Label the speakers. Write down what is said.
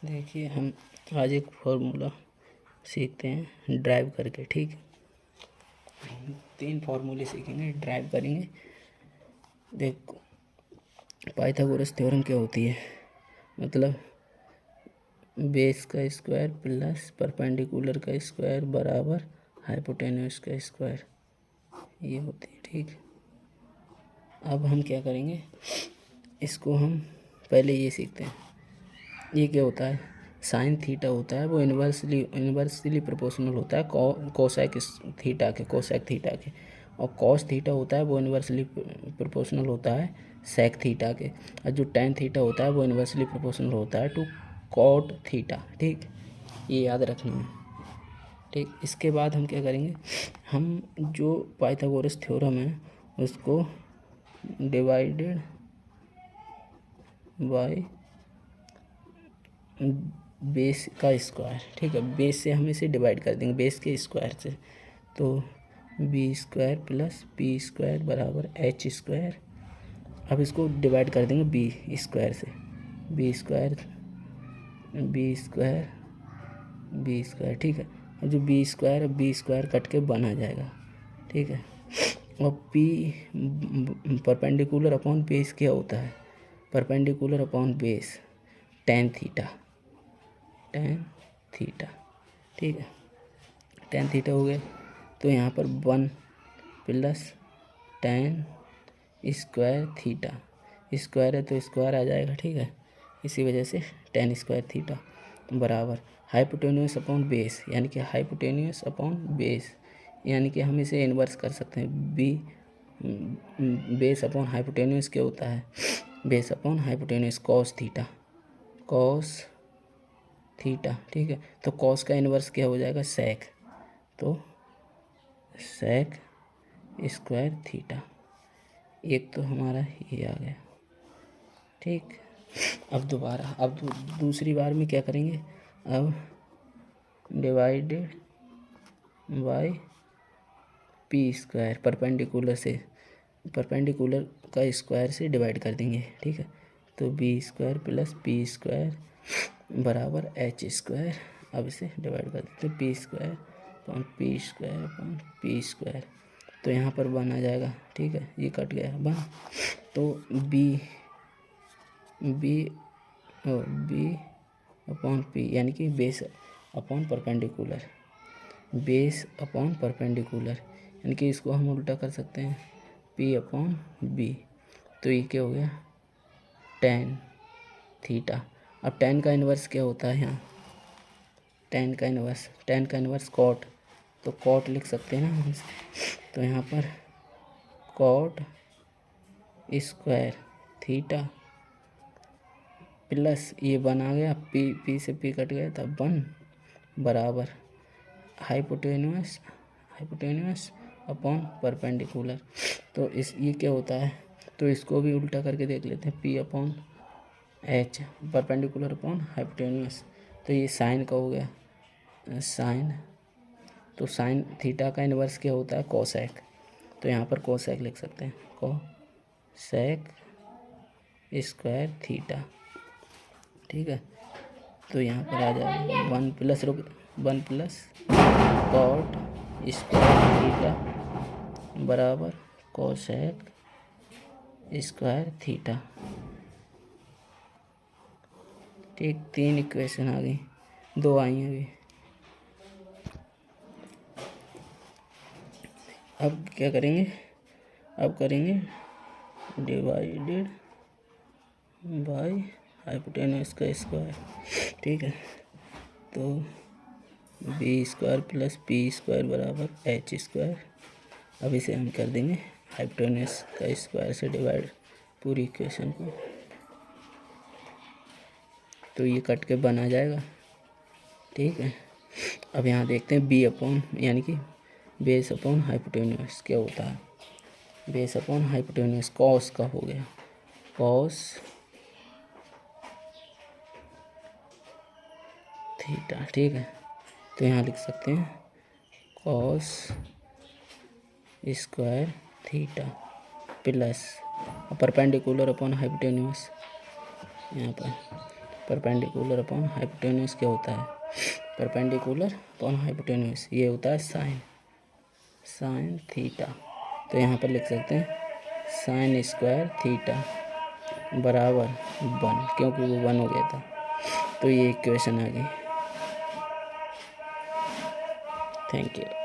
Speaker 1: देखिए हम आज एक फॉर्मूला सीखते हैं ड्राइव करके। ठीक, 3 फार्मूले सीखेंगे, ड्राइव करेंगे। देखो पाइथागोरस थ्योरम क्या होती है, मतलब बेस का स्क्वायर प्लस परपेंडिकुलर का स्क्वायर बराबर हाइपोटेन्यूस का स्क्वायर, ये होती है। ठीक, अब हम क्या करेंगे, इसको हम पहले ये सीखते हैं। ये क्या होता है, साइन थीटा होता है वो इन्वर्सली प्रोपोर्शनल होता है कोसेक थीटा के, और कॉस थीटा होता है वो इन्वर्सली प्रोपोर्शनल होता है सेक थीटा के, और जो टेन थीटा होता है वो इन्वर्सली प्रोपोर्शनल होता है टू कॉट थीटा। ठीक, ये याद रखना है। ठीक, इसके बाद हम क्या करेंगे, हम जो पाइथागोरस थ्योरम है उसको डिवाइडेड बाय बेस का स्क्वायर। ठीक है, बेस से हम इसे डिवाइड कर देंगे, बेस के स्क्वायर से, तो B square plus P square बराबर एच स्क्वायर। अब इसको डिवाइड कर देंगे बी स्क्वायर से, बी स्क्वायर बी स्क्वायर। ठीक है, अब जो बी स्क्वायर कट के बन आ जाएगा। ठीक है, और पी परपेंडिकुलर अपॉन बेस क्या होता है, perpendicular upon base tan theta. ठीक है, टेन थीटा हो गया, तो यहाँ पर 1 plus ten square theta, square है तो स्क्वायर आ जाएगा। ठीक है, इसी वजह से टेन स्क्वायर थीटा बराबर हाइपोटेन्यूस अपॉन बेस, यानी कि हाइपोटेन्यूस अपॉन बेस, यानी कि हम इसे इन्वर्स कर सकते हैं। बेस अपॉन हाइपोटेन्यूस क्या होता है, base upon hypotenuse cos theta. ठीक है, तो कॉस का इन्वर्स क्या हो जाएगा, सेक, तो सेक स्क्वायर थीटा। एक तो हमारा ये आ गया। ठीक, अब दूसरी बार में क्या करेंगे, अब divided by P square, perpendicular का स्क्वायर से डिवाइड कर देंगे। ठीक है, तो B square plus P square बराबर एच स्क्वायर। अब इसे डिवाइड कर देते हैं, P square upon P square, तो यहाँ पर 1 आ जाएगा। ठीक है, ये कट गया 1, तो बी अपॉन पी, यानी कि बेस अपॉन परपेंडिकुलर, यानी कि इसको हम उल्टा कर सकते हैं, पी अपॉन बी, तो ये क्या हो गया, टेन थीटा। अब टेन का इन्वर्स क्या होता है यहाँ, टेन का इन्वर्स कॉट, तो कॉट लिख सकते हैं ना, तो यहाँ पर कॉट स्क्वायर थीटा प्लस ये 1 आ गया, पी से पी कट गया था 1 बराबर हाइपोटेन्यूस अपॉन परपेंडिकुलर। तो ये क्या होता है, तो इसको भी उल्टा करके देख लेते हैं, P upon H perpendicular upon hypotenuse, तो ये साइन का हो गया, साइन, तो साइन थीटा का इन्वर्स क्या होता है, कोसेक, तो यहाँ पर कोसेक लिख सकते हैं, कोसेक स्क्वायर थीटा। ठीक है, तो यहाँ पर आ जाएगा 1 प्लस कॉट स्क्वायर थीटा बराबर कोसेक स्क्वायर थीटा। ठीक, 3 इक्वेशन आ गई, 2 आई हैं अभी। अब क्या करेंगे, अब करेंगे डिवाइडेड बाय हाइपोटेन्यूस का स्क्वायर। ठीक है, तो B square plus P square बराबर एच स्क्वायर। अब इसे हम कर देंगे हाइपोटेन्यूस का स्क्वायर से डिवाइड पूरी इक्वेशन को, तो ये कट के बन आ जाएगा। ठीक है, अब यहाँ देखते हैं बी अपॉन, यानी कि बेस अपॉन हाइपोटेन्यूस क्या होता है, बेस अपॉन हाइपोटेन्यूस कॉस का हो गया, कॉस थीटा। ठीक है, तो यहाँ लिख सकते हैं cos square theta plus perpendicular upon hypotenuse, यहाँ पर परपेंडिकुलर अपॉन हाइपोटेन्यूज क्या होता है? परपेंडिकुलर अपॉन हाइपोटेन्यूज ये होता है साइन थीटा। तो यहाँ पर लिख सकते हैं साइन स्क्वायर थीटा बराबर 1, क्योंकि वो 1 हो गया था। तो ये इक्वेशन आ गई। Thank you.